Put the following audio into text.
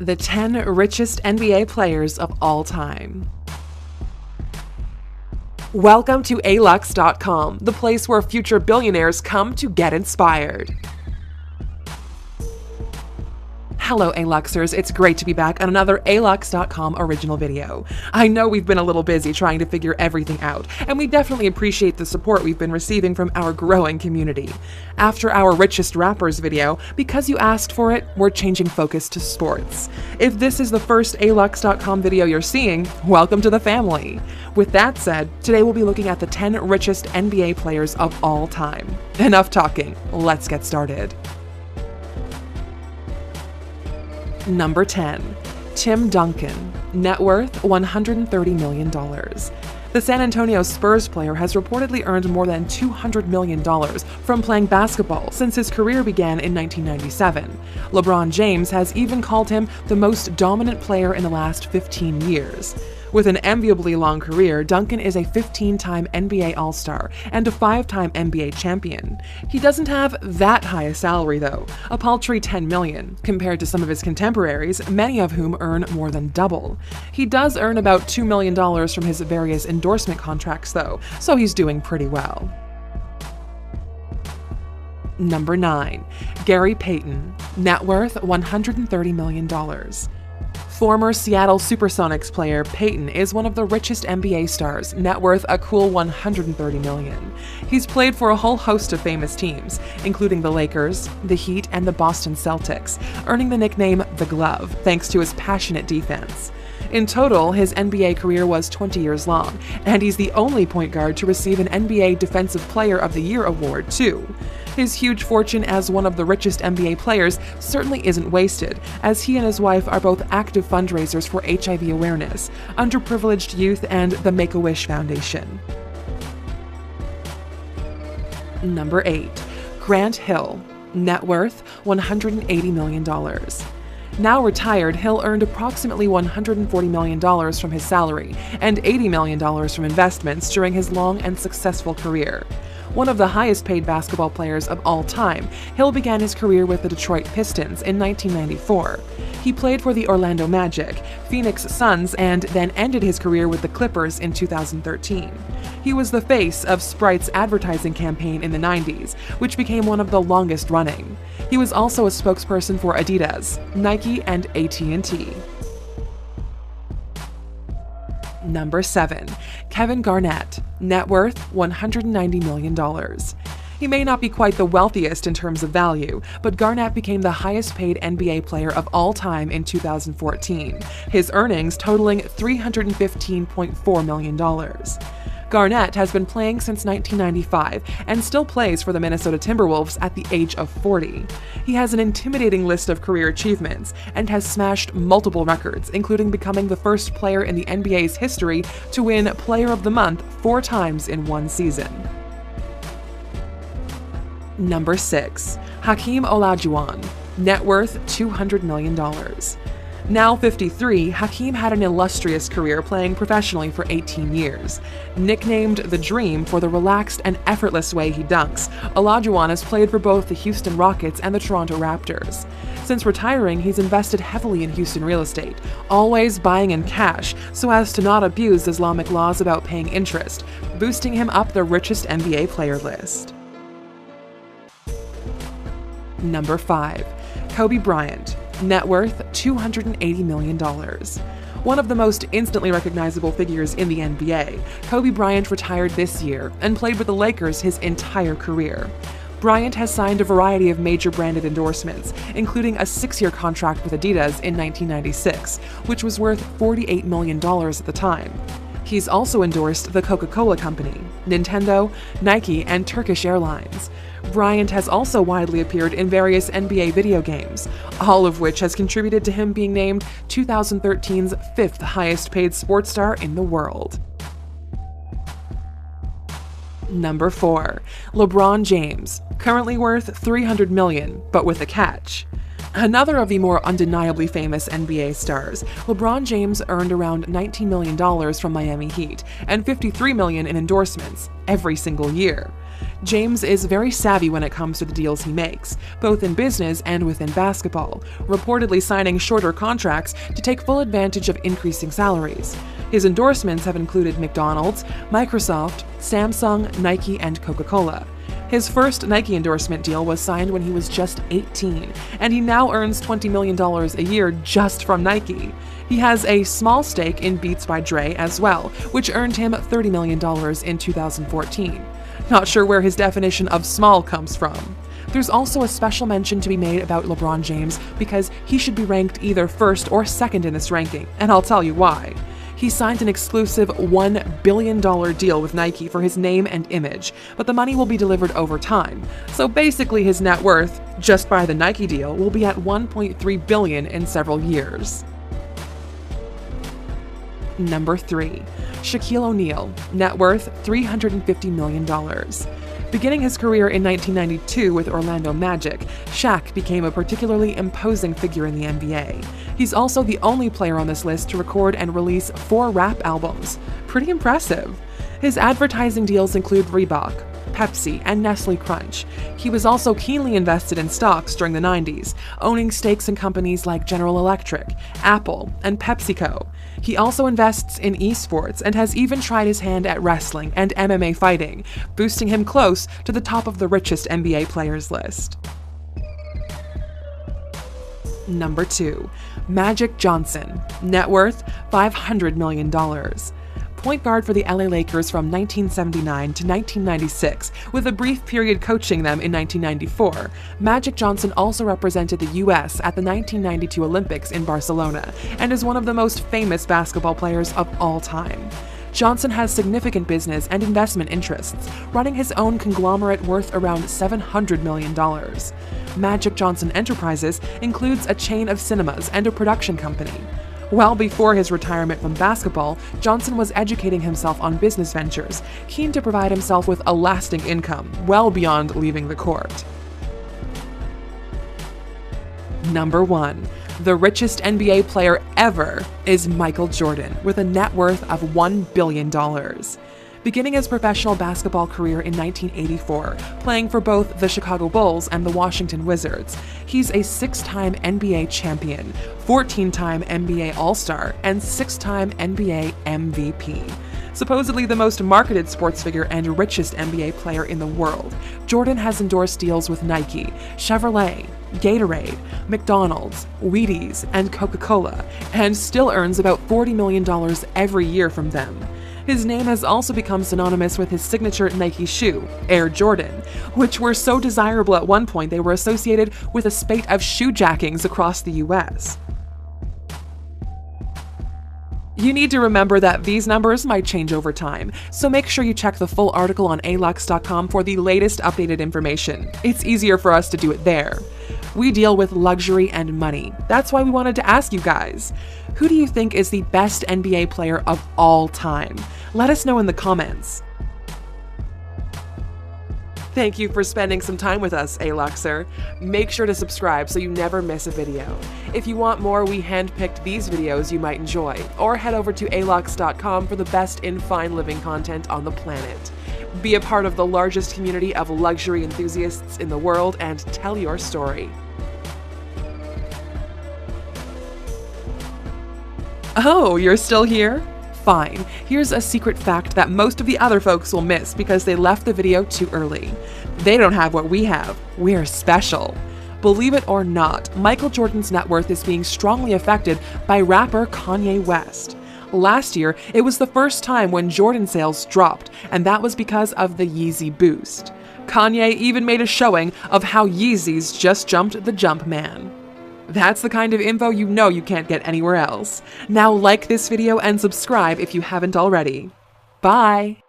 The 10 richest NBA players of all time. Welcome to alux.com, the place where future billionaires come to get inspired. Hello Aluxers, it's great to be back on another alux.com original video. I know we've been a little busy trying to figure everything out, and we definitely appreciate the support we've been receiving from our growing community. After our richest rappers video, because you asked for it, we're changing focus to sports. If this is the first alux.com video you're seeing, welcome to the family. With that said, today we'll be looking at the 10 richest NBA players of all time. Enough talking, let's get started. Number 10. Tim Duncan. Net worth $130 million. The San Antonio Spurs player has reportedly earned more than $200 million from playing basketball since his career began in 1997. LeBron James has even called him the most dominant player in the last 15 years. With an enviably long career, Duncan is a 15-time NBA All-Star and a 5-time NBA champion. He doesn't have that high a salary though, a paltry $10 million, compared to some of his contemporaries, many of whom earn more than double. He does earn about $2 million from his various endorsement contracts though, so he's doing pretty well. Number 9. Gary Payton. Net worth $130 million. Former Seattle Supersonics player Payton is one of the richest NBA stars, net worth a cool $130 million. He's played for a whole host of famous teams, including the Lakers, the Heat, and the Boston Celtics, earning the nickname The Glove thanks to his passionate defense. In total, his NBA career was 20 years long, and he's the only point guard to receive an NBA Defensive Player of the Year award, too. His huge fortune as one of the richest NBA players certainly isn't wasted, as he and his wife are both active fundraisers for HIV awareness, underprivileged youth, and the Make-A-Wish Foundation. Number 8. Grant Hill. Net worth $180 million. Now retired, Hill earned approximately $140 million from his salary and $80 million from investments during his long and successful career. One of the highest paid basketball players of all time, Hill began his career with the Detroit Pistons in 1994. He played for the Orlando Magic, Phoenix Suns, and then ended his career with the Clippers in 2013. He was the face of Sprite's advertising campaign in the 90s, which became one of the longest running. He was also a spokesperson for Adidas, Nike, and AT&T. Number 7. Kevin Garnett. Net worth $190 million. He may not be quite the wealthiest in terms of value, but Garnett became the highest paid NBA player of all time in 2014, his earnings totaling $315.4 million. Garnett has been playing since 1995 and still plays for the Minnesota Timberwolves at the age of 40. He has an intimidating list of career achievements and has smashed multiple records, including becoming the first player in the NBA's history to win Player of the Month 4 times in one season. Number 6. Hakeem Olajuwon. Net worth $200 million. Now 53, Hakeem had an illustrious career playing professionally for 18 years. Nicknamed the Dream for the relaxed and effortless way he dunks, Olajuwon has played for both the Houston Rockets and the Toronto Raptors. Since retiring, he's invested heavily in Houston real estate, always buying in cash so as to not abuse Islamic laws about paying interest, boosting him up the richest NBA player list. Number 5. Kobe Bryant. Net worth $280 million. One of the most instantly recognizable figures in the NBA, Kobe Bryant retired this year and played with the Lakers his entire career. Bryant has signed a variety of major branded endorsements, including a 6-year contract with Adidas in 1996, which was worth $48 million at the time. He's also endorsed the Coca-Cola Company, Nintendo, Nike, and Turkish Airlines. Bryant has also widely appeared in various NBA video games, all of which has contributed to him being named 2013's 5th highest paid sports star in the world. Number 4. LeBron James, currently worth $300 million, but with a catch. Another of the more undeniably famous NBA stars, LeBron James earned around $19 million from Miami Heat and $53 million in endorsements every single year. James is very savvy when it comes to the deals he makes, both in business and within basketball, reportedly signing shorter contracts to take full advantage of increasing salaries. His endorsements have included McDonald's, Microsoft, Samsung, Nike, and Coca-Cola. His first Nike endorsement deal was signed when he was just 18, and he now earns $20 million a year just from Nike. He has a small stake in Beats by Dre as well, which earned him $30 million in 2014. Not sure where his definition of small comes from. There's also a special mention to be made about LeBron James because he should be ranked either first or second in this ranking, and I'll tell you why. He signed an exclusive $1 billion deal with Nike for his name and image, but the money will be delivered over time. So basically his net worth, just by the Nike deal, will be at $1.3 billion in several years. Number 3. Shaquille O'Neal, net worth $350 million. Beginning his career in 1992 with Orlando Magic, Shaq became a particularly imposing figure in the NBA. He's also the only player on this list to record and release 4 rap albums. Pretty impressive. His advertising deals include Reebok, Pepsi, and Nestle Crunch. He was also keenly invested in stocks during the 90s, owning stakes in companies like General Electric, Apple, and PepsiCo. He also invests in esports and has even tried his hand at wrestling and MMA fighting, boosting him close to the top of the richest NBA players list. Number 2. Magic Johnson, net worth $500 million. Point guard for the LA Lakers from 1979 to 1996, with a brief period coaching them in 1994. Magic Johnson also represented the U.S. at the 1992 Olympics in Barcelona and is one of the most famous basketball players of all time. Johnson has significant business and investment interests, running his own conglomerate worth around $700 million. Magic Johnson Enterprises includes a chain of cinemas and a production company. Well before his retirement from basketball, Johnson was educating himself on business ventures, keen to provide himself with a lasting income, well beyond leaving the court. Number 1. The richest NBA player ever is Michael Jordan, with a net worth of $1 billion. Beginning his professional basketball career in 1984, playing for both the Chicago Bulls and the Washington Wizards, he's a 6-time NBA champion, 14-time NBA All-Star, and 6-time NBA MVP. Supposedly the most marketed sports figure and richest NBA player in the world, Jordan has endorsed deals with Nike, Chevrolet, Gatorade, McDonald's, Wheaties, and Coca-Cola, and still earns about $40 million every year from them. His name has also become synonymous with his signature Nike shoe, Air Jordan, which were so desirable at one point they were associated with a spate of shoejackings across the US. You need to remember that these numbers might change over time, so make sure you check the full article on alux.com for the latest updated information. It's easier for us to do it there. We deal with luxury and money. That's why we wanted to ask you guys, who do you think is the best NBA player of all time? Let us know in the comments. Thank you for spending some time with us, Aluxer. Make sure to subscribe so you never miss a video. If you want more, we handpicked these videos you might enjoy, or head over to alux.com for the best in fine living content on the planet. Be a part of the largest community of luxury enthusiasts in the world and tell your story. Oh, you're still here? Fine. Here's a secret fact that most of the other folks will miss because they left the video too early. They don't have what we have. We're special. Believe it or not, Michael Jordan's net worth is being strongly affected by rapper Kanye West. Last year, it was the first time when Jordan sales dropped, and that was because of the Yeezy boost. Kanye even made a showing of how Yeezys just jumped the Jumpman. That's the kind of info you know you can't get anywhere else. Now like this video and subscribe if you haven't already. Bye!